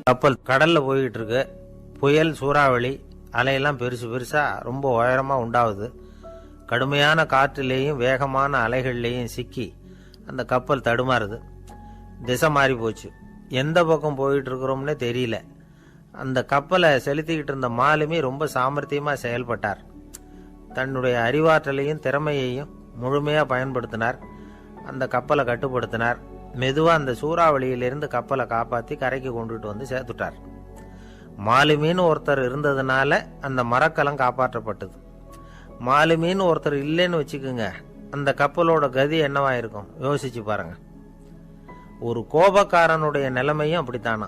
கப்பல் கடலில் போய்கிட்டு இருக்கு. புயல், சூறாவளி, அலையெல்லாம் பெருசு பெருசாக ரொம்ப உயரமாக உண்டாகுது. கடுமையான காற்றிலேயும் வேகமான அலைகள்லேயும் சிக்கி அந்த கப்பல் தடுமாறுது. திசை மாறி போச்சு. எந்த பக்கம் போயிட்டு இருக்கிறோம்னே தெரியல. அந்த கப்பலை செலுத்திக்கிட்டு இருந்த மாலுமி ரொம்ப சாமர்த்தியமாக செயல்பட்டார். தன்னுடைய அறிவாற்றலையும் திறமையையும் முழுமையாக பயன்படுத்தினார். அந்த கப்பலை கட்டுப்படுத்தினார். மெதுவாக அந்த சூறாவளியிலிருந்து கப்பலை காப்பாற்றி கரைக்கு கொண்டுட்டு வந்து சேர்த்துட்டார். மாலுமின்னு ஒருத்தர் இருந்ததுனால அந்த மரக்கலம் காப்பாற்றப்பட்டது. மாலுமின்னு ஒருத்தர் இல்லைன்னு வச்சுக்கோங்க, அந்த கப்பலோட கதி என்னவாயிருக்கும் யோசிச்சு பாருங்க. ஒரு கோபக்காரனுடைய நிலைமையும் அப்படித்தானா.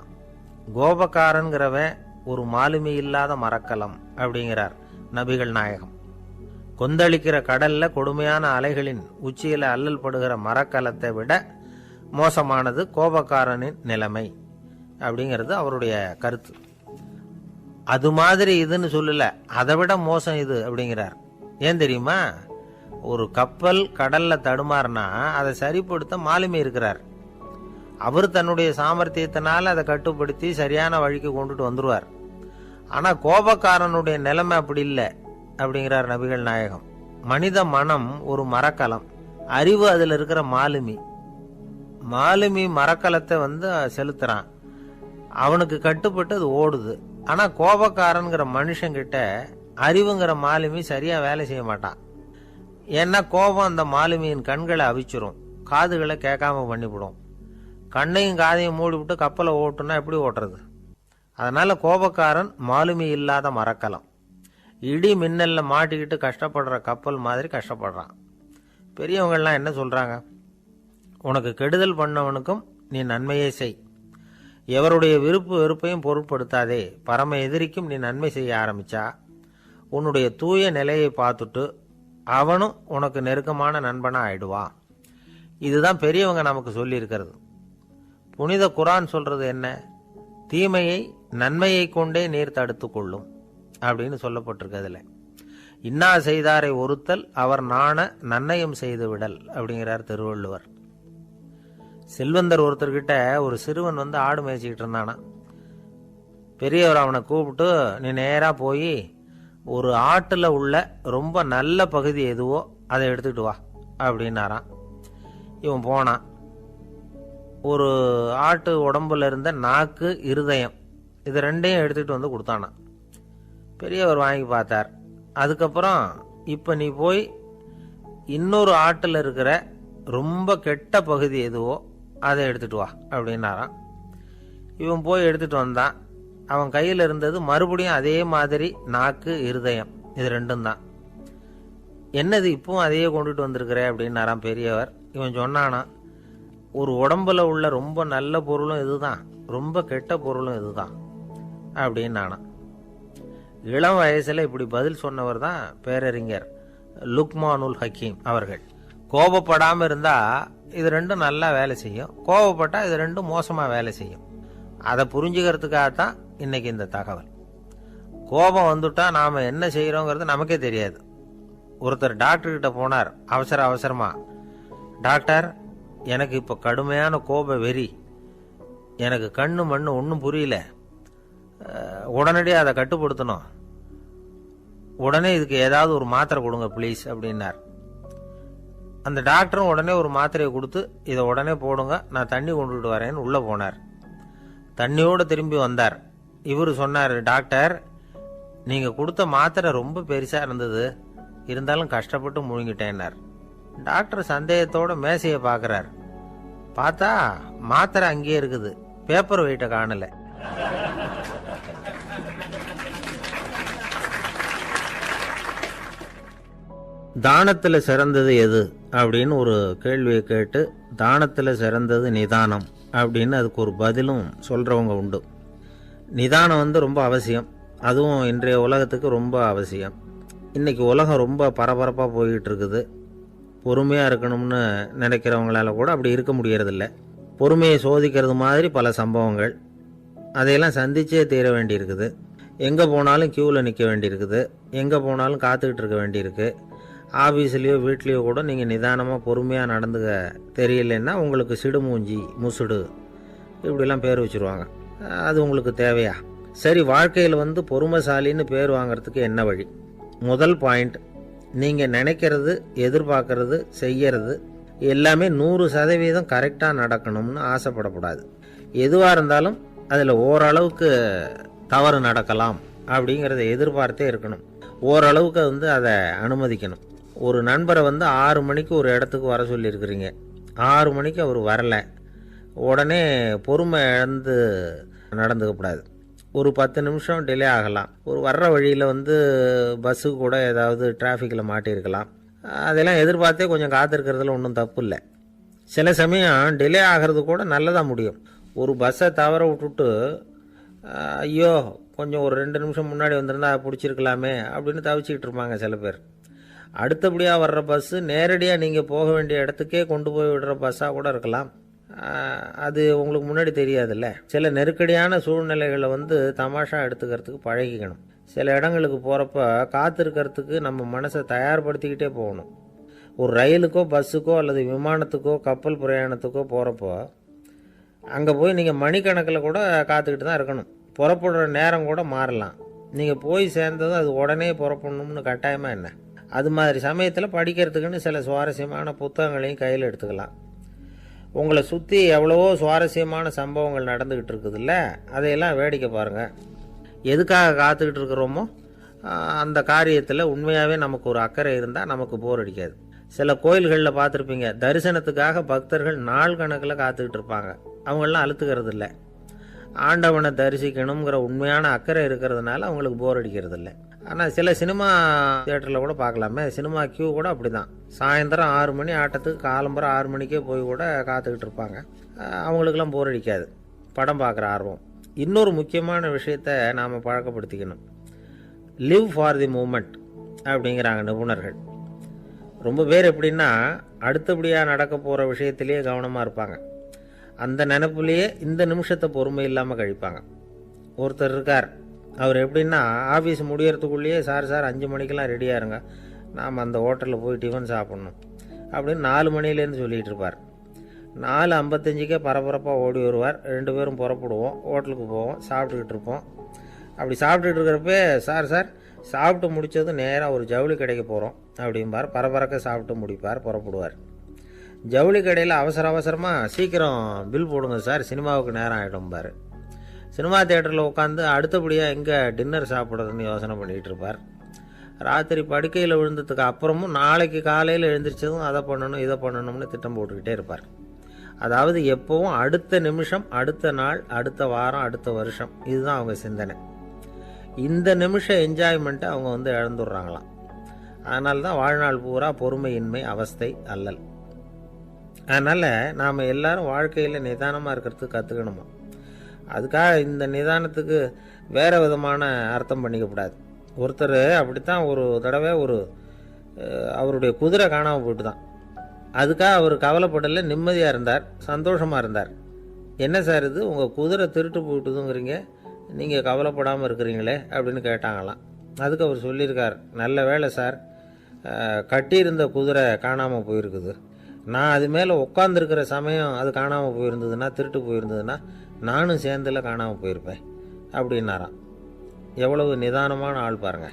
கோபக்காரன்கிறவன் ஒரு மாலுமி இல்லாத மரக்கலம் அப்படிங்கிறார் நபிகள் நாயகம். கொந்தளிக்கிற கடல்ல கொடுமையான அலைகளின் உச்சியில அல்லல் படுகிற மரக்கலத்தை விட மோசமானது கோபக்காரனின் நிலைமை அப்படிங்கிறது அவருடைய கருத்து. அது மாதிரி இதுன்னு சொல்லல, அதை விட மோசம் இது அப்படிங்கிறார். ஏன் தெரியுமா? ஒரு கப்பல் கடல்ல தடுமாறினா அதை சரிப்படுத்த மாலுமி இருக்கிறார். அவர் தன்னுடைய சாமர்த்தியத்தினால அதை கட்டுப்படுத்தி சரியான வழிக்கு கொண்டுட்டு வந்துருவார். ஆனா கோபக்காரனுடைய நிலைமை அப்படி இல்லை அப்படிங்கிறார் நபிகள் நாயகம். மனித மனம் ஒரு மரக்கலம், அறிவு அதுல இருக்கிற மாலுமி. மாலுமி மரக்கலத்தை செலுத்துறான், அவனுக்கு கட்டுப்பட்டு அது ஓடுது. ஆனா கோபக்காரன்கிற மனுஷங்கிட்ட அறிவுங்கிற மாலுமி சரியா வேலை செய்ய மாட்டான். ஏன்னா கோபம் அந்த மாலுமியின் கண்களை அவிச்சிரும், காதுகளை கேட்காம பண்ணிவிடும். கண்ணையும் காதையும் மூடிவிட்டு கப்பலை ஓட்டுனா எப்படி ஓட்டுறது? அதனால கோபக்காரன் மாலுமி இல்லாத மரக்கலம். இடி மின்னல்ல மாட்டிக்கிட்டு கஷ்டப்படுற கப்பல் மாதிரி கஷ்டப்படுறான். பெரியவங்கள்லாம் என்ன சொல்றாங்க? உனக்கு கெடுதல் பண்ணவனுக்கும் நீ நன்மையே செய். எவருடைய விருப்பு வெறுப்பையும் பொருட்படுத்தாதே. பரம எதிரிக்கும் நீ நன்மை செய்ய ஆரம்பிச்சா உன்னுடைய தூய நிலையை பார்த்துட்டு அவனும் உனக்கு நெருக்கமான நண்பனா ஆயிடுவான். இதுதான் பெரியவங்க நமக்கு சொல்லி இருக்கிறது. புனித குர்ஆன் சொல்றது என்ன? தீமையை நன்மையை கொண்டே நீர் தடுத்து கொள்ளும் அப்படின்னு சொல்லப்பட்டிருக்கிறதுல. இன்னா செய்தாரை ஒருத்தல் அவர் நாண நன்னயம் செய்து விடல் அப்படிங்கிறார் திருவள்ளுவர். செல்வந்தர் ஒருத்தர்கிட்ட ஒரு சிறுவன் ஆடு மேய்ச்சிக்கிட்டு இருந்தானா. பெரியவர் அவனை கூப்பிட்டு, நீ நேரா போய் ஒரு ஆட்டுல உள்ள ரொம்ப நல்ல பகுதி எதுவோ அதை எடுத்துக்கிட்டு வா அப்படின்னாரான். இவன் போனான். ஒரு ஆட்டு உடம்புல இருந்த நாக்கு, இருதயம், இது ரெண்டையும் எடுத்துக்கிட்டு வந்து கொடுத்தானா. பெரியவர் வாங்கி பார்த்தார். அதுக்கப்புறம் இப்ப நீ போய் இன்னொரு ஆட்டுல இருக்கிற ரொம்ப கெட்ட பகுதி எதுவோ அதை எடுத்துட்டு வா அப்படின்னாராம். இவன் போய் எடுத்துட்டு வந்தான். அவன் கையில் இருந்தது மறுபடியும் அதே மாதிரி நாக்கு, இருதயம், இது ரெண்டும் தான். என்னது இப்பவும் அதையே கொண்டுட்டு வந்திருக்கிற அப்படின்னாராம் பெரியவர். இவன் சொன்னானா, ஒரு உடம்புல உள்ள ரொம்ப நல்ல பொருளும் இதுதான், ரொம்ப கெட்ட பொருளும் இதுதான் அப்படின்னானா. இளம் வயசுல இப்படி பதில் சொன்னவர் தான் பேரறிஞர் லுக்மானுல் ஹக்கீம் அவர்கள். கோபப்படாம இருந்தா இது ரெண்டும் நல்லா வேலை செய்யும், கோபப்பட்டா இது ரெண்டும் மோசமா வேலை செய்யும். அதை புரிஞ்சுக்கிறதுக்காகத்தான் இன்னைக்கு இந்த தகவல். கோபம் வந்துட்டா நாம என்ன செய்யறோங்கிறது நமக்கே தெரியாது. ஒருத்தர் டாக்டர் கிட்ட போனார் அவசரமா. டாக்டர், எனக்கு இப்ப கடுமையான கோப வெறி, எனக்கு கண்ணு மண்ணு ஒன்றும் புரியல, உடனடியாக அதை கட்டுப்படுத்தணும், உடனே இதுக்கு ஏதாவது ஒரு மாத்திரை கொடுங்க ப்ளீஸ் அப்படின்னார். அந்த டாக்டரும் உடனே ஒரு மாத்திரையை கொடுத்து, இதை உடனே போடுங்க, நான் தண்ணி கொண்டுட்டு வரேன்னு உள்ள போனார். தண்ணியோடு திரும்பி வந்தார். இவர் சொன்னார், டாக்டர், நீங்க கொடுத்த மாத்திரை ரொம்ப பெருசா இருந்தது, இருந்தாலும் கஷ்டப்பட்டு முழுங்கிட்டேன்னார். டாக்டர் சந்தேகத்தோட மேசையை பார்க்கிறார். பார்த்தா மாத்திரை அங்கேயே இருக்குது, பேப்பர் வெயிட்ட காணல. தானத்துல சிறந்தது எது அப்படின்னு ஒரு கேள்வியை கேட்டு, தானத்துல சிறந்தது நிதானம் அப்படின்னு அதுக்கு ஒரு பதிலும் சொல்றவங்க உண்டு. நிதானம் ரொம்ப அவசியம். அதுவும் இன்றைய உலகத்துக்கு ரொம்ப அவசியம். இன்னைக்கு உலகம் ரொம்ப பரபரப்பா போய்கிட்டு இருக்குது. பொறுமையா இருக்கணும்னு நினைக்கிறவங்களால கூட அப்படி இருக்க முடியறதில்ல. பொறுமையை சோதிக்கிறது மாதிரி பல சம்பவங்கள், அதையெல்லாம் சந்திச்சே தீர வேண்டியிருக்குது. எங்கே போனாலும் கியூவில் நிற்க வேண்டியிருக்குது, எங்கே போனாலும் காத்துக்கிட்டு இருக்க வேண்டியிருக்கு. ஆஃபீஸ்லேயோ வீட்லேயோ கூட நீங்கள் நிதானமாக பொறுமையாக நடந்துக்க தெரியலன்னா உங்களுக்கு சிடுமூஞ்சி, முசுடு இப்படிலாம் பேர் வச்சுருவாங்க. அது உங்களுக்கு தேவையா? சரி, வாழ்க்கையில் வந்து பொறுமைசாலின்னு பேர் வாங்கிறதுக்கு என்ன வழி? முதல் பாயிண்ட், நீங்கள் நினைக்கிறது, எதிர்பார்க்கறது, செய்யறது எல்லாமே 100% கரெக்டாக நடக்கணும்னு ஆசைப்படக்கூடாது. எதுவாக இருந்தாலும் அதில் ஓரளவுக்கு தவறு நடக்கலாம் அப்படிங்கிறத எதிர்பார்த்தே இருக்கணும். ஓரளவுக்கு வந்து அதை அனுமதிக்கணும். ஒரு நண்பரை வந்து 6 மணிக்கு ஒரு இடத்துக்கு வர சொல்லியிருக்கிறீங்க. 6 மணிக்கு அவர் வரலை, உடனே பொறுமை இழந்து நடந்துக்கக்கூடாது. ஒரு 10 நிமிஷம் டிலே ஆகலாம். ஒரு வர்ற வழியில் வந்து பஸ்ஸு கூட ஏதாவது டிராஃபிக்கில் மாட்டியிருக்கலாம். அதெல்லாம் எதிர்பார்த்தே கொஞ்சம் காத்திருக்கிறதுல ஒன்றும் தப்பு இல்லை. சில சமயம் டிலே ஆகிறது கூட நல்லதாக முடியும். ஒரு பஸ்ஸை தவற விட்டுட்டு ஐயோ கொஞ்சம் ஒரு 2 நிமிஷம் முன்னாடி வந்திருந்தா பிடிச்சிருக்கலாமே அப்படின்னு தவிச்சிக்கிட்டு இருப்பாங்க சில பேர். அடுத்தபடியாக வர்ற பஸ்ஸு நேரடியாக நீங்கள் போக வேண்டிய இடத்துக்கே கொண்டு போய் விடுற பஸ்ஸாக கூட இருக்கலாம். அது உங்களுக்கு முன்னாடி தெரியாதுல்ல. சில நெருக்கடியான சூழ்நிலைகளை வந்து தமாஷா எடுத்துக்கிறதுக்கு பழகிக்கணும். சில இடங்களுக்கு போகிறப்ப காத்திருக்கிறதுக்கு நம்ம மனசை தயார்படுத்திக்கிட்டே போகணும். ஒரு ரயிலுக்கோ பஸ்ஸுக்கோ அல்லது விமானத்துக்கோ கப்பல் பிரயாணத்துக்கோ போகிறப்போ அங்கே போய் நீங்கள் மணிக்கணக்கில் கூட காத்துக்கிட்டு தான் இருக்கணும். புறப்படுற நேரம் கூட மாறலாம். நீங்கள் போய் சேர்ந்ததும் அது உடனே புறப்படணும்னு கட்டாயமாக என்ன? அது மாதிரி சமயத்தில் படிக்கிறதுக்குன்னு சில சுவாரஸ்யமான புத்தகங்களையும் கையில் எடுத்துக்கலாம். உங்களை சுற்றி எவ்வளவோ சுவாரஸ்யமான சம்பவங்கள் நடந்துக்கிட்டு இருக்குதுல்ல, அதையெல்லாம் வேடிக்கை பாருங்கள். எதுக்காக காத்துக்கிட்டு இருக்கிறோமோ அந்த காரியத்தில் உண்மையாகவே நமக்கு ஒரு அக்கறை இருந்தால் நமக்கு போர் அடிக்காது. சில கோயில்களில் பார்த்துருப்பீங்க, தரிசனத்துக்காக பக்தர்கள் நாள் கணக்கில் காத்துக்கிட்டு இருப்பாங்க. அவங்களெலாம் அழுத்துக்கிறது இல்லை. ஆண்டவனை தரிசிக்கணுங்கிற உண்மையான அக்கறை இருக்கிறதுனால அவங்களுக்கு போர் அடிக்கிறது இல்லை. ஆனால் சில சினிமா தியேட்டரில் கூட பார்க்கலாமே, சினிமா கியூ கூட அப்படி தான். சாயந்தரம் 6 மணி ஆட்டத்துக்கு காலம்பரம் 6 மணிக்கே போய் கூட காத்துக்கிட்டு இருப்பாங்க. அவங்களுக்கெல்லாம் போர் அடிக்காது, படம் பார்க்குற ஆர்வம். இன்னொரு முக்கியமான விஷயத்தை நாம் பழக்கப்படுத்திக்கணும். லிவ் ஃபார் தி மூமெண்ட் அப்படிங்கிறாங்க நிபுணர்கள். ரொம்ப பேர் எப்படின்னா அடுத்தபடியாக நடக்க போகிற விஷயத்திலேயே கவனமாக இருப்பாங்க. அந்த நினைப்புலேயே இந்த நிமிஷத்தை பொறுமை இல்லாமல் கழிப்பாங்க. ஒருத்தர் இருக்கார், அவர் எப்படின்னா ஆஃபீஸ் முடியறதுக்குள்ளேயே சார் 5 மணிக்கெல்லாம் ரெடியாக இருங்க, நாம் அந்த ஹோட்டலில் போய் டிஃபன் சாப்பிட்ணும் அப்படின்னு 4 மணிலேருந்து சொல்லிகிட்டு இருப்பார். 4:55 பரபரப்பாக ஓடி வருவார். 2 பேரும் புறப்படுவோம், ஹோட்டலுக்கு போவோம், சாப்பிட்டுக்கிட்டு இருப்போம். அப்படி சாப்பிட்டுட்டு இருக்கிறப்ப சார் சாப்பிட்டு முடித்ததும் நேராக ஒரு ஜவுளி கடைக்கு போகிறோம் அப்படிம்பார். பரபரக்க சாப்பிட்டு முடிப்பார், புறப்படுவார். ஜவுளி கடையில் அவசரமாக சீக்கிரம் பில் போடுங்க சார், சினிமாவுக்கு நேரம் ஆகிடும்பார். சினிமா தியேட்டரில் உட்காந்து அடுத்தபடியாக எங்கே டின்னர் சாப்பிட்றதுன்னு யோசனை பண்ணிகிட்டு இருப்பார். ராத்திரி படுக்கையில் விழுந்ததுக்கு அப்புறமும் நாளைக்கு காலையில் எழுந்திரிச்சதும் அதை பண்ணணும் இதை பண்ணணும்னு திட்டம் போட்டுக்கிட்டே இருப்பார். அதாவது எப்போவும் அடுத்த நிமிஷம், அடுத்த நாள், அடுத்த வாரம், அடுத்த வருஷம், இதுதான் அவங்க சிந்தனை. இந்த நிமிஷம் என்ஜாய்மெண்ட்டை அவங்க வந்து இழந்துடுறாங்களாம். அதனால தான் வாழ்நாள் பூரா பொறுமையின்மை, அவஸ்தை, அல்லல். அதனால் நாம் எல்லாரும் வாழ்க்கையில் நிதானமாக இருக்கிறதுக்கு கற்றுக்கணுமா. அதுக்காக இந்த நிதானத்துக்கு வேறு விதமான அர்த்தம் பண்ணிக்கக்கூடாது. ஒருத்தர் அப்படித்தான் ஒரு தடவை அவருடைய குதிரை காணாமல் போயிட்டு தான். அதுக்காக அவர் கவலைப்படலை, நிம்மதியாக இருந்தார், சந்தோஷமாக இருந்தார். என்ன சார் இது, உங்கள் குதிரை திருட்டு போயிட்டுதுங்கிறீங்க, நீங்கள் கவலைப்படாமல் இருக்கிறீங்களே அப்படின்னு கேட்டாங்களாம். அதுக்கு அவர் சொல்லியிருக்கார், நல்ல வேலை சார், கட்டியிருந்த குதிரை காணாமல் போயிருக்குது. நான் அது மேலே உட்காந்துருக்கிற சமயம் அது காணாமல் போயிருந்ததுன்னா, திருட்டு போயிருந்ததுன்னா நானும் சேர்ந்தில் காணாமல் போயிருப்பேன் அப்படின்னாராம். எவ்வளவு நிதானமான ஆள் பாருங்க.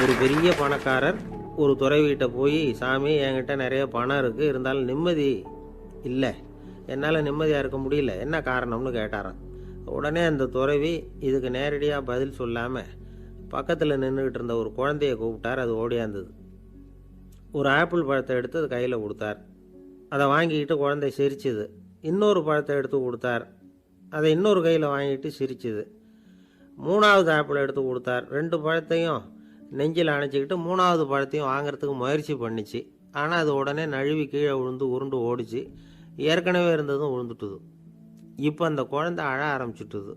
ஒரு பெரிய பணக்காரர் ஒரு துறவிகிட்ட போய், சாமி என்கிட்ட நிறைய பணம் இருக்குது, இருந்தாலும் நிம்மதி இல்லை, என்னால் நிம்மதியாக இருக்க முடியல, என்ன காரணம்னு கேட்டாராம். உடனே அந்த துறவி இதுக்கு நேரடியாக பதில் சொல்லாமல் பக்கத்தில் நின்றுக்கிட்டு இருந்த ஒரு குழந்தைய கூப்பிட்டார். அது ஓடியாந்தது. ஒரு ஆப்பிள் பழத்தை எடுத்து அது கையில் கொடுத்தார். அதை வாங்கிக்கிட்டு குழந்தை சிரிச்சுது. இன்னொரு பழத்தை எடுத்து கொடுத்தார். அதை இன்னொரு கையில் வாங்கிட்டு சிரிச்சுது. 3வது ஆப்பிள் எடுத்து கொடுத்தார். 2 பழத்தையும் நெஞ்சில் அணைச்சிக்கிட்டு 3வது பழத்தையும் வாங்கிறதுக்கு முயற்சி பண்ணிச்சு. ஆனால் அது உடனே நழுவி கீழே விழுந்து உருண்டு ஓடிச்சு. ஏற்கனவே இருந்ததும் விழுந்துட்டுது. இப்போ அந்த குழந்தை அழ ஆரம்பிச்சுட்டுது.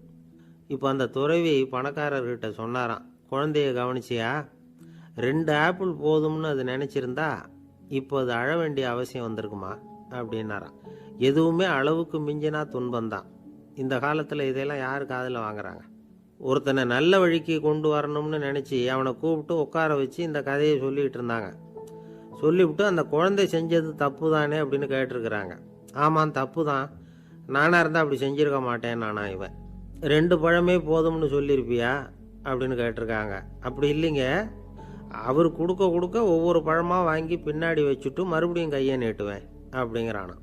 இப்போ அந்த துறவி பணக்காரர்கிட்ட சொன்னாராம், குழந்தைய கவனிச்சியா, 2 ஆப்பிள் போதும்னு அது நினச்சிருந்தா இப்போ அது அழ வேண்டிய அவசியம் வந்திருக்குமா அப்படின்னாராம். எதுவுமே அளவுக்கு மிஞ்சினா துன்பந்தான். இந்த காலத்தில் இதெல்லாம் யார் காதில் வாங்குறாங்க? ஒருத்தனை நல்ல வழிக்கு கொண்டு வரணும்னு நினச்சி அவனை கூப்பிட்டு உட்கார வச்சு இந்த கதையை சொல்லிகிட்டு இருந்தாங்க. சொல்லிவிட்டு அந்த குழந்தை செஞ்சது தப்பு தானே அப்படின்னு கேட்டிருக்கிறாங்க. ஆமாம், தப்பு தான். நானாக இருந்தால் அப்படி செஞ்சுருக்க மாட்டேன் நானா இவன். 2 பழமே போதும்னு சொல்லியிருப்பியா அப்படின்னு கேட்டிருக்காங்க. அப்படி இல்லைங்க, அவர் கொடுக்க கொடுக்க ஒவ்வொரு பழமாக வாங்கி பின்னாடி வச்சுட்டு மறுபடியும் கையை நீட்டுவேன் அப்படிங்கிறானா.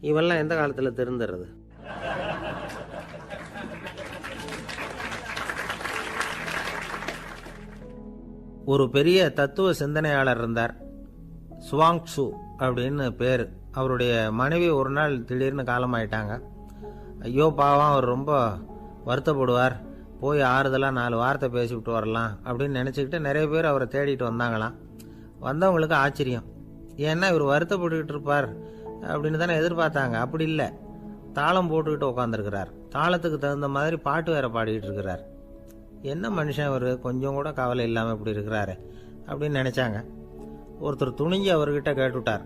இவெல்லாம் எந்த காலத்தில் திருந்துறது? ஒரு பெரிய தத்துவ சிந்தனையாளர் இருந்தார், சுவாங்சு அப்படின்னு பேர். அவருடைய மனைவி ஒரு நாள் திடீர்னு காலமாயிட்டாங்க. ஐயோ பாவம், அவர் ரொம்ப வருத்தப்படுவார், போய் ஆறுதலாக 4 வார்த்தை பேசிவிட்டு வரலாம் அப்படின்னு நினச்சிக்கிட்டு நிறைய பேர் அவரை தேடிட்டு வந்தாங்களாம். வந்தவங்களுக்கு ஆச்சரியம், ஏன்னா இவர் வருத்தப்பட்டுக்கிட்டு இருப்பார் அப்படின்னு தானே எதிர்பார்த்தாங்க. அப்படி இல்லை, தாளம் போட்டுக்கிட்டு உட்காந்துருக்கிறார். தாளத்துக்கு தகுந்த மாதிரி பாட்டு வேற பாடிக்கிட்டு இருக்கிறார். என்ன மனுஷன் அவர், கொஞ்சம் கூட கவலை இல்லாமல் இப்படி இருக்கிறாரு அப்படின்னு நினச்சாங்க. ஒருத்தர் துணிஞ்சு அவர்கிட்ட கேட்டுவிட்டார்,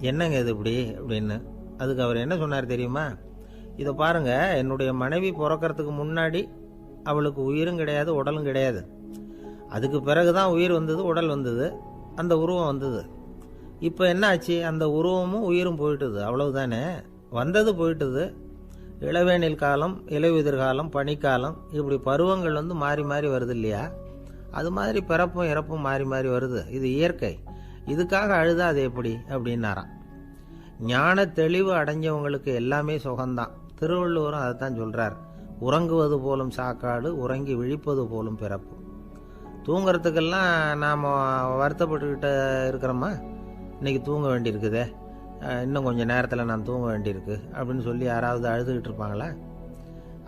என்னங்க இது இப்படி அப்படின்னு. அதுக்கு அவர் என்ன சொன்னார் தெரியுமா? இதை பாருங்க, என்னுடைய மனைவி பிறக்கிறதுக்கு முன்னாடி அவளுக்கு உயிரும் கிடையாது, உடலும் கிடையாது. அதுக்கு பிறகு தான் உயிர் வந்தது, உடல் வந்தது, அந்த உருவம் வந்தது. இப்போ என்ன ஆச்சு? அந்த உருவமும் உயிரும் போயிட்டுது, அவ்வளவுதானே. வந்தது போயிட்டுது. இளவேனில் காலம், இலையுதிர் காலம், பனிக்காலம், இப்படி பருவங்கள் மாறி மாறி வருது இல்லையா? அது மாதிரி பிறப்பும் இறப்பும் மாறி மாறி வருது. இது இயற்கை. இதுக்காக அழுதா அது எப்படி அப்படின்னாராம். ஞான தெளிவு அடைஞ்சவங்களுக்கு எல்லாமே சுகம்தான். திருவள்ளுவரும் அதைத்தான் சொல்றார், உறங்குவது போலும் சாக்காடு, உறங்கி விழிப்பது போலும் பிறப்பு. தூங்குறதுக்கெல்லாம் நாம் வருத்தப்பட்டுக்கிட்ட இருக்கிறோமா? இன்னைக்கு தூங்க வேண்டியிருக்குதே, இன்னும் கொஞ்சம் நேரத்தில் நான் தூங்க வேண்டியிருக்கு அப்படின்னு சொல்லி யாராவது அழுதுகிட்டு இருப்பாங்களா?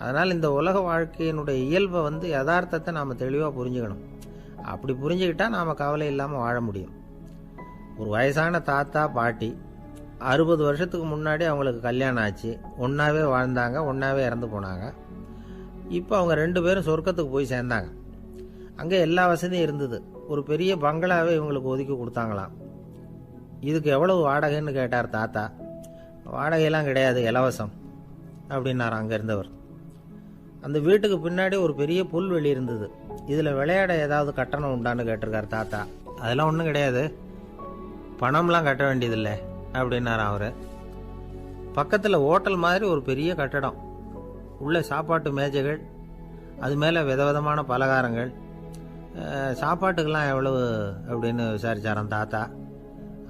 அதனால் இந்த உலக வாழ்க்கையினுடைய இயல்பை யதார்த்தத்தை நாம் தெளிவாக புரிஞ்சுக்கணும். அப்படி புரிஞ்சுக்கிட்டா நாம் கவலை இல்லாமல் வாழ முடியும். ஒரு வயசான தாத்தா பாட்டி 60 வருஷத்துக்கு முன்னாடி அவங்களுக்கு கல்யாணம் ஆச்சு. ஒன்றாவே வாழ்ந்தாங்க, ஒன்றாவே இறந்து போனாங்க. இப்போ அவங்க 2 பேரும் சொர்க்கத்துக்கு போய் சேர்ந்தாங்க. அங்கே எல்லா வசதியும் இருந்தது. ஒரு பெரிய பங்களாவே இவங்களுக்கு ஒதுக்கி கொடுத்தாங்களாம். இதுக்கு எவ்வளவு வாடகைன்னு கேட்டார் தாத்தா. வாடகையெல்லாம் கிடையாது, இலவசம் அப்படின்னார் அங்கே இருந்தவர். அந்த வீட்டுக்கு பின்னாடி ஒரு பெரிய புல்வெளி இருந்தது. இதில் விளையாட ஏதாவது கட்டணம் உண்டான்னு கேட்டிருக்கார் தாத்தா. அதெல்லாம் ஒன்றும் கிடையாது, பணம்லாம் கட்ட வேண்டியதில்லை அப்படின்னார் அவர். பக்கத்தில் ஹோட்டல் மாதிரி ஒரு பெரிய கட்டடம், உள்ள சாப்பாட்டு மேஜைகள், அது மேலே விதவிதமான பலகாரங்கள். சாப்பாட்டுக்கெல்லாம் எவ்வளவு அப்படின்னு விசாரிச்சாராம் தாத்தா.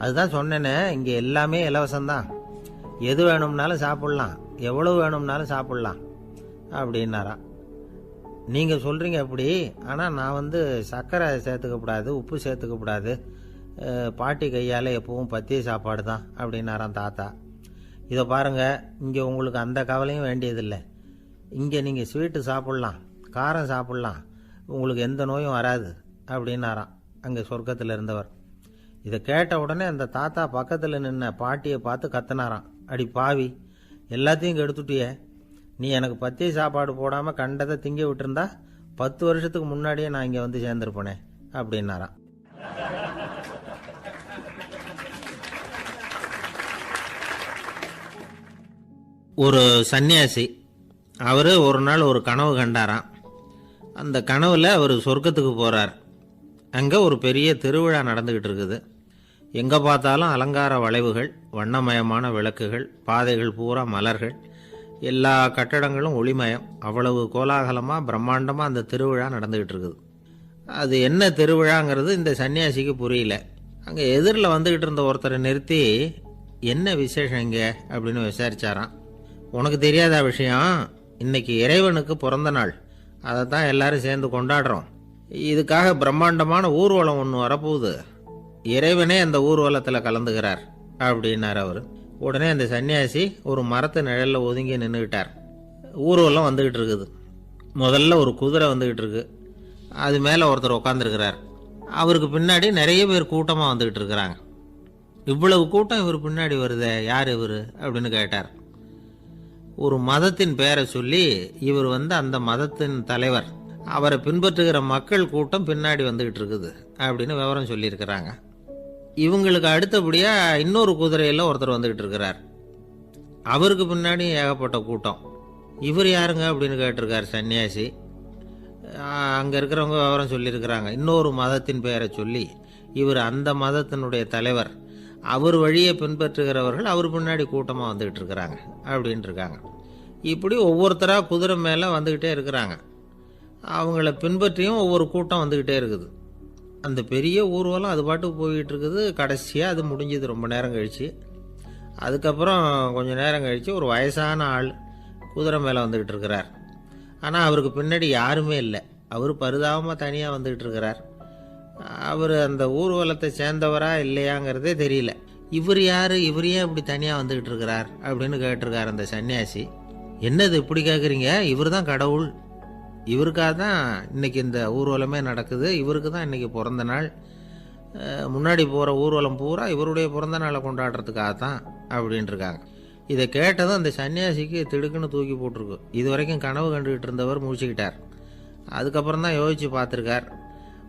அதுதான் சொன்னேனே, இங்கே எல்லாமே இலவசம்தான், எது வேணும்னாலும் சாப்பிட்லாம், எவ்வளவு வேணும்னாலும் சாப்பிட்லாம் அப்படின்னாராம். நீங்கள் சொல்கிறீங்க அப்படி, ஆனால் நான் சர்க்கரை சேர்த்துக்கக்கூடாது, உப்பு சேர்த்துக்கக்கூடாது, பாட்டி கையால் எப்பவும் பத்திய சாப்பாடு தான் அப்படின்னாராம் தாத்தா. இதை பாருங்கள், இங்கே உங்களுக்கு அந்த கவலையும் வேண்டியதில்லை. இங்கே நீங்கள் ஸ்வீட்டு சாப்பிட்லாம், காரம் சாப்பிட்லாம், உங்களுக்கு எந்த நோயும் வராது அப்படின்னாராம் அங்கே சொர்க்கத்தில் இருந்தவர். இதை கேட்ட உடனே அந்த தாத்தா பக்கத்தில் நின்ன பாட்டியை பார்த்து கத்தினாராம், அடி பாவி, எல்லாத்தையும் கெடுத்துட்டியே, நீ எனக்கு பத்திய சாப்பாடு போடாமல் கண்டதை திங்க விட்டுருந்தா 10 வருஷத்துக்கு முன்னாடியே நான் இங்கே சேர்ந்துருப்பேனே அப்படின்னாராம். ஒரு சன்னியாசி, அவர் ஒரு நாள் ஒரு கனவு கண்டாராம். அந்த கனவில் அவர் சொர்க்கத்துக்கு போகிறார். அங்கே ஒரு பெரிய திருவிழா நடந்துக்கிட்டு இருக்குது. எங்கே பார்த்தாலும் அலங்கார வளைவுகள், வண்ணமயமான விளக்குகள், பாதைகள் பூரா மலர்கள், எல்லா கட்டடங்களும் ஒளிமயம். அவ்வளவு கோலாகலமாக பிரம்மாண்டமாக அந்த திருவிழா நடந்துக்கிட்டு இருக்குது. அது என்ன திருவிழாங்கிறது இந்த சன்னியாசிக்கு புரியல. அங்கே எதிரில் வந்துக்கிட்டு இருந்த ஒருத்தரை நிறுத்தி, என்ன விசேஷம் இங்கே அப்படின்னு விசாரிச்சாராம். உனக்கு தெரியாத விஷயம், இன்னைக்கு இறைவனுக்கு பிறந்த நாள், அதை தான் எல்லாரும் சேர்ந்து கொண்டாடுறோம். இதுக்காக பிரம்மாண்டமான ஊர்வலம் ஒன்று வரப்போகுது, இறைவனே அந்த ஊர்வலத்தில் கலந்துகிறார் அப்படின்னார் அவர். உடனே அந்த சன்னியாசி ஒரு மரத்து நிழலில் ஒதுங்கி நின்றுக்கிட்டார். ஊர்வலம் வந்துக்கிட்டு இருக்குது. முதல்ல ஒரு குதிரை வந்துக்கிட்டு இருக்கு, அது மேலே ஒருத்தர் உட்காந்துருக்கிறார். அவருக்கு பின்னாடி நிறைய பேர் கூட்டமாக வந்துக்கிட்டு இருக்கிறாங்க. இவ்வளவு கூட்டம் இவர் பின்னாடி வருதே, யார் இவர் அப்படின்னு கேட்டார். ஒரு மதத்தின் பெயரை சொல்லி, இவர் அந்த மதத்தின் தலைவர், அவரை பின்பற்றுகிற மக்கள் கூட்டம் பின்னாடி வந்துக்கிட்டு இருக்குது அப்படின்னு விவரம் சொல்லியிருக்கிறாங்க. இவங்களுக்கு அடுத்தபடியாக இன்னொரு குதிரையில் ஒருத்தர் வந்துக்கிட்டு இருக்கிறார். அவருக்கு பின்னாடி ஏகப்பட்ட கூட்டம். இவர் யாருங்க அப்படின்னு கேட்டிருக்கார் சன்னியாசி. அங்கே இருக்கிறவங்க விவரம் சொல்லியிருக்கிறாங்க. இன்னொரு மதத்தின் பெயரை சொல்லி, இவர் அந்த மதத்தினுடைய தலைவர், அவர் வழியை பின்பற்றுகிறவர்கள் அவர் பின்னாடி கூட்டமாக வந்துக்கிட்டு இருக்கிறாங்க அப்படின்ட்டு இருக்காங்க. இப்படி ஒவ்வொருத்தராக குதிரை மேலே வந்துக்கிட்டே இருக்கிறாங்க. அவங்கள பின்பற்றியும் ஒவ்வொரு கூட்டம் வந்துக்கிட்டே இருக்குது. அந்த பெரிய ஊர்வலம் அது பாட்டுக்கு போய்கிட்டு இருக்குது. கடைசியாக அது முடிஞ்சது ரொம்ப நேரம் கழித்து. அதுக்கப்புறம் கொஞ்சம் நேரம் கழித்து ஒரு வயசான ஆள் குதிரை மேலே வந்துக்கிட்டு இருக்கிறார். ஆனால் அவருக்கு பின்னாடி யாருமே இல்லை. அவர் பரிதாபமாக தனியாக வந்துக்கிட்டு இருக்கிறார். அவர் அந்த ஊர்வலத்தை சேர்ந்தவரா இல்லையாங்கிறதே தெரியல. இவர் யார், இவர் ஏன் இப்படி தனியாக வந்துக்கிட்டு இருக்கிறார் அப்படின்னு கேட்டிருக்கார் அந்த சன்னியாசி. என்னது இப்படி கேட்குறீங்க? இவர் தான் கடவுள். இவருக்காக தான் இன்றைக்கி இந்த ஊர்வலமே நடக்குது. இவருக்கு தான் இன்றைக்கி பிறந்த நாள். முன்னாடி போகிற ஊர்வலம் பூரா இவருடைய பிறந்த நாளை கொண்டாடுறதுக்காக தான் அப்படின்ட்டுருக்காங்க. இதை கேட்டதும் அந்த சன்னியாசிக்கு திடுக்குன்னு தூக்கி போட்டிருக்கு. இது வரைக்கும் கனவு கண்டுகிட்டு இருந்தவர் முடிச்சுக்கிட்டார். அதுக்கப்புறம் தான் யோசித்து பார்த்துருக்கார்.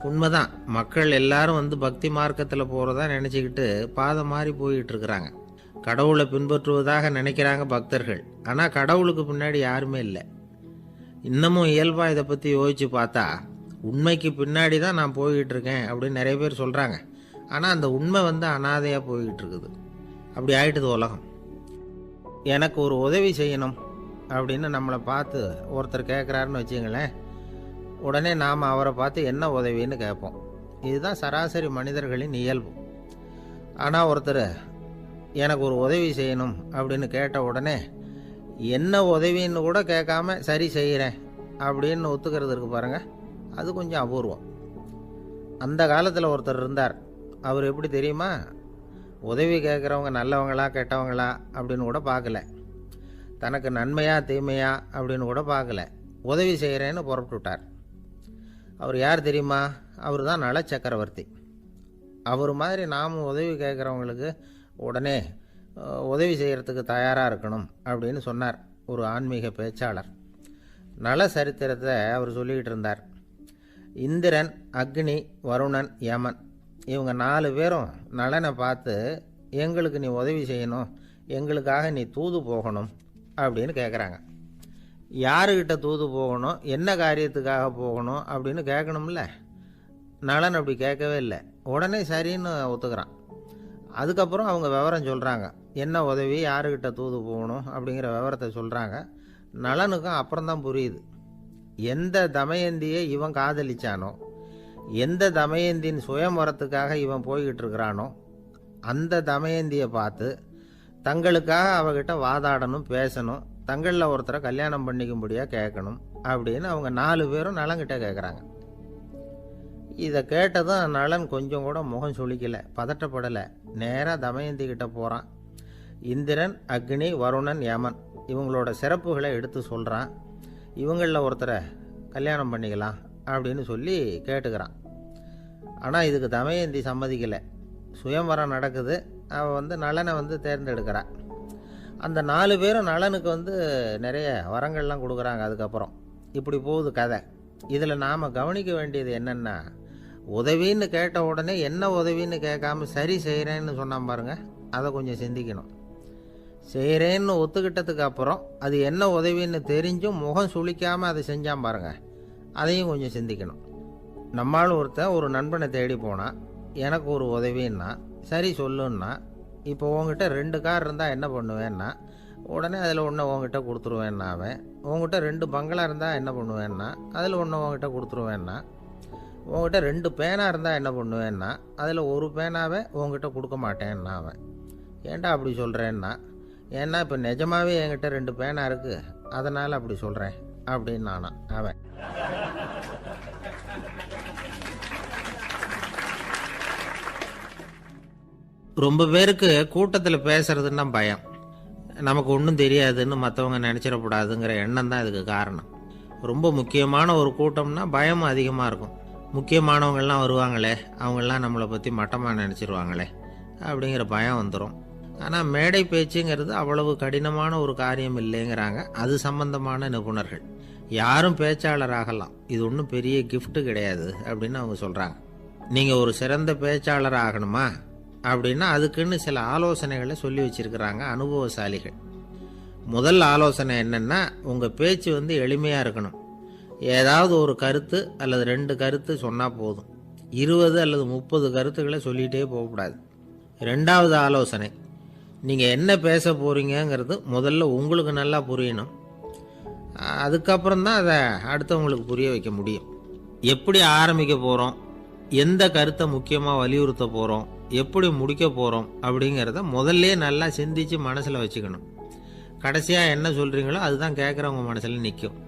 உண்மைதான், மக்கள் எல்லாரும் வந்து பக்தி மார்க்கத்தில் போகிறதா நினச்சிக்கிட்டு பாதை மாறி போயிட்டு இருக்கிறாங்க. கடவுளை பின்பற்றுவதாக நினைக்கிறாங்க பக்தர்கள். ஆனால் கடவுளுக்கு பின்னாடி யாருமே இல்லை. இன்னமும் இயல்பாக இதை பற்றி யோசித்து பார்த்தா உண்மைக்கு பின்னாடி தான் நான் போய்கிட்டு இருக்கேன் அப்படின்னு நிறைய பேர் சொல்கிறாங்க. ஆனால் அந்த உண்மை வந்து அனாதையாக போய்கிட்டு இருக்குது. அப்படி ஆயிட்டுது உலகம். எனக்கு ஒரு உதவி செய்யணும் அப்படின்னு நம்மளை பார்த்து ஒருத்தர் கேட்குறாருன்னு வச்சுங்களேன். உடனே நாம் அவரை பார்த்து என்ன உதவின்னு கேட்போம். இதுதான் சராசரி மனிதர்களின் இயல்பு. ஆனால் ஒருத்தர் எனக்கு ஒரு உதவி செய்யணும் அப்படின்னு கேட்ட உடனே என்ன உதவின்னு கூட கேட்காம சரி செய்கிறேன் அப்படின்னு ஒத்துக்கிறது இருக்கு பாருங்கள், அது கொஞ்சம் அபூர்வம். அந்த காலத்தில் ஒருத்தர் இருந்தார். அவர் எப்படி தெரியுமா? உதவி கேட்குறவங்க நல்லவங்களா கெட்டவங்களா அப்படின்னு கூட பார்க்கல. தனக்கு நன்மையா தீமையா அப்படின்னு கூட பார்க்கல. உதவி செய்கிறேன்னு புறப்பட்டு விட்டார். அவர் யார் தெரியுமா? அவர் தான் நல சக்கரவர்த்தி. அவர் மாதிரி நாமும் உதவி கேட்குறவங்களுக்கு உடனே உதவி செய்கிறதுக்கு தயாராக இருக்கணும் அப்படின்னு சொன்னார் ஒரு ஆன்மீக பேச்சாளர். நல சரித்திரத்தை அவர் சொல்லிக்கிட்டு இருந்தார். இந்திரன், அக்னி, வருணன், யமன் இவங்க 4 பேரும் நலனை பார்த்து எங்களுக்கு நீ உதவி செய்யணும், எங்களுக்காக நீ தூது போகணும் அப்படின்னு கேட்குறாங்க. யாருக்கிட்ட தூது போகணும், என்ன காரியத்துக்காக போகணும் அப்படின்னு கேட்கணும்ல. நலன் அப்படி கேட்கவே இல்லை. உடனே சரின்னு ஒத்துக்கிறான். அதுக்கப்புறம் அவங்க விவரம் சொல்கிறாங்க. என்ன உதவி, யாருக்கிட்ட தூது போகணும் அப்படிங்கிற விவரத்தை சொல்கிறாங்க. நலனுக்கும் அப்புறம்தான் புரியுது. எந்த தமயந்தியை இவன் காதலிச்சானோ, எந்த தமயந்தின் சுயம்பரத்துக்காக இவன் போய்கிட்டு இருக்கிறானோ அந்த தமயந்தியை பார்த்து தங்களுக்காக அவகிட்ட வாதாடணும், பேசணும், தங்களில் ஒருத்தரை கல்யாணம் பண்ணிக்கும்படியாக கேட்கணும் அப்படின்னு அவங்க 4 பேரும் நலன்கிட்ட கேட்குறாங்க. இதை கேட்டதும் நலன் கொஞ்சம் கூட முகம் சுளிக்கலை, பதட்டப்படலை. நேராக தமயந்தி கிட்ட போகிறான். இந்திரன், அக்னி, வருணன், யமன் இவங்களோட சிறப்புகளை எடுத்து சொல்கிறான். இவங்களில் ஒருத்தரை கல்யாணம் பண்ணிக்கலாம் அப்படின்னு சொல்லி கேட்டுக்கிறான். ஆனால் இதுக்கு தமயந்தி சம்மதிக்கலை. சுயம்பரம் நடக்குது. அவள் வந்து நலனை வந்து தேர்ந்தெடுக்கிறாள். அந்த 4 பேரும் நலனுக்கு நிறைய வரங்கள்லாம் கொடுக்குறாங்க. அதுக்கப்புறம் இப்படி போகுது கதை. இதில் நாம் கவனிக்க வேண்டியது என்னென்னா, உதவின்னு கேட்ட உடனே என்ன உதவின்னு கேட்காம சரி செய்கிறேன்னு சொன்னான் பாருங்க, அதை கொஞ்சம் சிந்திக்கணும். செய்கிறேன்னு ஒத்துக்கிட்டதுக்கு அப்புறம் அது என்ன உதவின்னு தெரிஞ்சும் முகம் சுளிக்காமல் அதை செஞ்சான் பாருங்க, அதையும் கொஞ்சம் சிந்திக்கணும். நம்மால் ஒருத்தன் ஒரு நண்பனை தேடி போனால் எனக்கு ஒரு உதவின்னா சரி சொல்லுன்னா, இப்போ உங்ககிட்ட 2 கார் இருந்தால் என்ன பண்ணுவேன்னா உடனே அதில் ஒன்று உங்ககிட்ட கொடுத்துருவேன்னா, அவன் உங்ககிட்ட 2 பங்களா இருந்தால் என்ன பண்ணுவேன்னா அதில் ஒன்று உங்ககிட்ட கொடுத்துருவேன்னா, உங்ககிட்ட 2 பேனா இருந்தால் என்ன பண்ணுவேன்னா அதில் ஒரு பேனாவை உங்ககிட்ட கொடுக்க மாட்டேன்னா அவன். ஏன்டா அப்படி சொல்கிறேன்னா, ஏன்னா இப்போ நிஜமாகவே என்கிட்ட 2 பேனா இருக்குது, அதனால் அப்படி சொல்கிறேன் அப்படின்னு நானா அவன். ரொம்ப பேருக்கு கூட்டத்தில் பேசுறதுன்னா பயம். நமக்கு ஒன்றும் தெரியாதுன்னு மற்றவங்க நினச்சிடக்கூடாதுங்கிற எண்ணம் தான் இதுக்கு காரணம். ரொம்ப முக்கியமான ஒரு கூட்டம்னா பயமும் அதிகமாக இருக்கும். முக்கியமானவங்கள்லாம் வருவாங்களே, அவங்களாம் நம்மளை பற்றி மட்டமாக நினச்சிருவாங்களே அப்படிங்கிற பயம் வந்துடும். ஆனால் மேடை பேச்சுங்கிறது அவ்வளவு கடினமான ஒரு காரியம் இல்லைங்கிறாங்க அது சம்பந்தமான நிபுணர்கள். யாரும் பேச்சாளர் ஆகலாம், இது ஒன்றும் பெரிய கிஃப்ட்டு கிடையாது அப்படின்னு அவங்க சொல்கிறாங்க. நீங்கள் ஒரு சிறந்த பேச்சாளர் ஆகணுமா அப்படின்னா அதுக்குன்னு சில ஆலோசனைகளை சொல்லி வச்சுருக்கிறாங்க அனுபவசாலிகள். முதல் ஆலோசனை என்னென்னா, உங்கள் பேச்சு எளிமையாக இருக்கணும். ஏதாவது ஒரு கருத்து அல்லது 2 கருத்து சொன்னால் போதும். 20 அல்லது 30 கருத்துக்களை சொல்லிகிட்டே போகக்கூடாது. ரெண்டாவது ஆலோசனை, நீங்கள் என்ன பேச போகிறீங்கிறது முதல்ல உங்களுக்கு நல்லா புரியணும். அதுக்கப்புறம் தான் அதை அடுத்தவங்களுக்கு புரிய வைக்க முடியும். எப்படி ஆரம்பிக்க போகிறோம், எந்த கருத்தை முக்கியமாக வலியுறுத்த போகிறோம், எப்படி முடிக்க போகிறோம் அப்படிங்கிறத முதல்ல நல்லா சிந்திச்சு மனசில் வச்சுக்கணும். கடைசியாக என்ன சொல்கிறீங்களோ அதுதான் கேட்குறவங்க மனசில் நிற்கும்.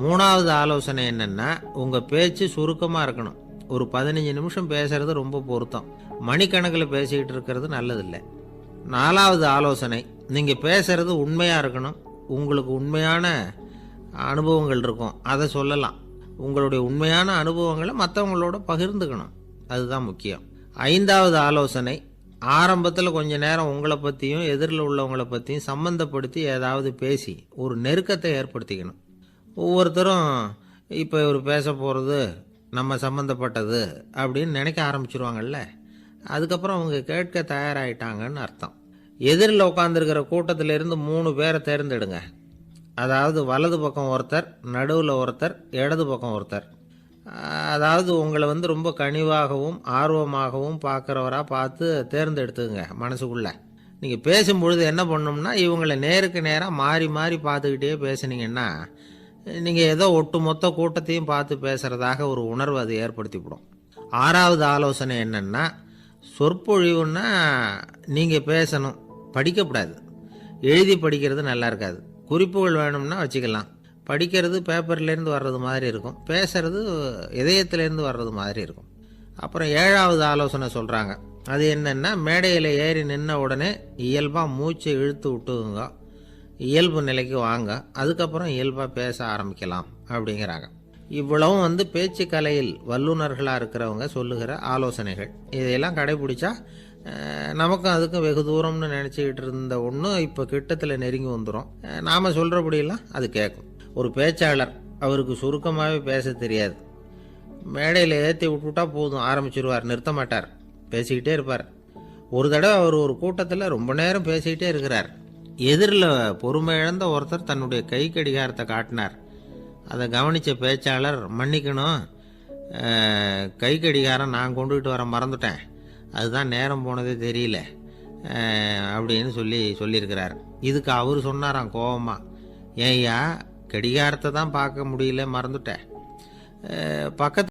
மூணாவது ஆலோசனை என்னென்னா, உங்கள் பேச்சு சுருக்கமாக இருக்கணும். ஒரு 15 நிமிஷம் பேசுறது ரொம்ப பொருத்தம். மணிக்கணக்கில் பேசிக்கிட்டு இருக்கிறது நல்லதில்லை. நாலாவது ஆலோசனை, நீங்கள் பேசுறது உண்மையாக இருக்கணும். உங்களுக்கு உண்மையான அனுபவங்கள் இருக்கும், அதை சொல்லலாம். உங்களுடைய உண்மையான அனுபவங்களை மற்றவங்களோட பகிர்ந்துக்கணும், அதுதான் முக்கியம். ஐந்தாவது ஆலோசனை, ஆரம்பத்தில் கொஞ்ச நேரம் உங்களை பற்றியும் எதிரில் உள்ளவங்களை பற்றியும் சம்மந்தப்படுத்தி ஏதாவது பேசி ஒரு நெருக்கத்தை ஏற்படுத்திக்கணும். ஒவ்வொருத்தரும் இப்போ இவர் பேச போகிறது நம்ம சம்மந்தப்பட்டது அப்படின்னு நினைக்க ஆரம்பிச்சிருவாங்கல்ல, அதுக்கப்புறம் அவங்க கேட்க தயாராகிட்டாங்கன்னு அர்த்தம். எதிரில் உட்காந்துருக்கிற கூட்டத்திலிருந்து 3 பேரை தேர்ந்தெடுங்க. அதாவது வலது பக்கம் ஒருத்தர், நடுவில் ஒருத்தர், இடது பக்கம் ஒருத்தர். அதாவது உங்களை ரொம்ப கனிவாகவும் ஆர்வமாகவும் பார்க்குறவராக பார்த்து தேர்ந்தெடுத்துங்க மனசுக்குள்ளே. நீங்கள் பேசும்பொழுது என்ன பண்ணணும்னா, இவங்களை நேருக்கு நேராக மாறி மாறி பார்த்துக்கிட்டே பேசுனீங்கன்னா நீங்கள் ஏதோ ஒட்டு மொத்த கூட்டத்தையும் பார்த்து பேசுகிறதாக ஒரு உணர்வு அது ஏற்படுத்திவிடும். ஆறாவது ஆலோசனை என்னென்னா, சொற்பொழிவுன்னா நீங்கள் பேசணும், படிக்கக்கூடாது. எழுதி படிக்கிறது நல்லா இருக்காது. குறிப்புகள் வேணும்னா வச்சுக்கலாம். படிக்கிறது பேப்பர்லேருந்து வர்றது மாதிரி இருக்கும், பேசுறது இதயத்திலேருந்து வர்றது மாதிரி இருக்கும். அப்புறம் ஏழாவது ஆலோசனை சொல்கிறாங்க. அது என்னென்னா, மேடையில் ஏறி நின்ன உடனே இயல்பாக மூச்சை இழுத்து விட்டுங்க, இயல்பு நிலைக்கு வாங்க, அதுக்கப்புறம் இயல்பாக பேச ஆரம்பிக்கலாம் அப்படிங்கிறாங்க. இவ்வளவும் பேச்சு கலையில் வல்லுநர்களாக இருக்கிறவங்க சொல்லுகிற ஆலோசனைகள். இதையெல்லாம் கடைபிடிச்சா நமக்கும் அதுக்கும் வெகு தூரம்னு நினச்சிக்கிட்டு இருந்த ஒன்று இப்போ கிட்டத்தில் நெருங்கி வந்துடும். நாம் சொல்கிறபடியெல்லாம் அது கேட்கும். ஒரு பேச்சாளர், அவருக்கு சுருக்கமாகவே பேச தெரியாது. மேடையில் ஏற்றி விட்டுவிட்டா போதும், ஆரம்பிச்சிருவார், நிறுத்த மாட்டார், பேசிக்கிட்டே இருப்பார். ஒரு தடவை அவர் ஒரு கூட்டத்தில் ரொம்ப நேரம் பேசிக்கிட்டே இருக்கிறார். எதிரில் பொறுமை இழந்த ஒருத்தர் தன்னுடைய கை கடிகாரத்தை காட்டினார். அதை கவனித்த பேச்சாளர், மன்னிக்கணும், கை கடிகாரம் நான் கொண்டுகிட்டு வர மறந்துட்டேன், அதுதான் நேரம் போனதே தெரியல அப்படின்னு சொல்லியிருக்கிறார். இதுக்கு அவர் சொன்னாராம் கோபமாக, ஏய்யா கடிகாரத்தை தான் பார்க்க முடியல, மறந்துட்டேன், பக்கத்து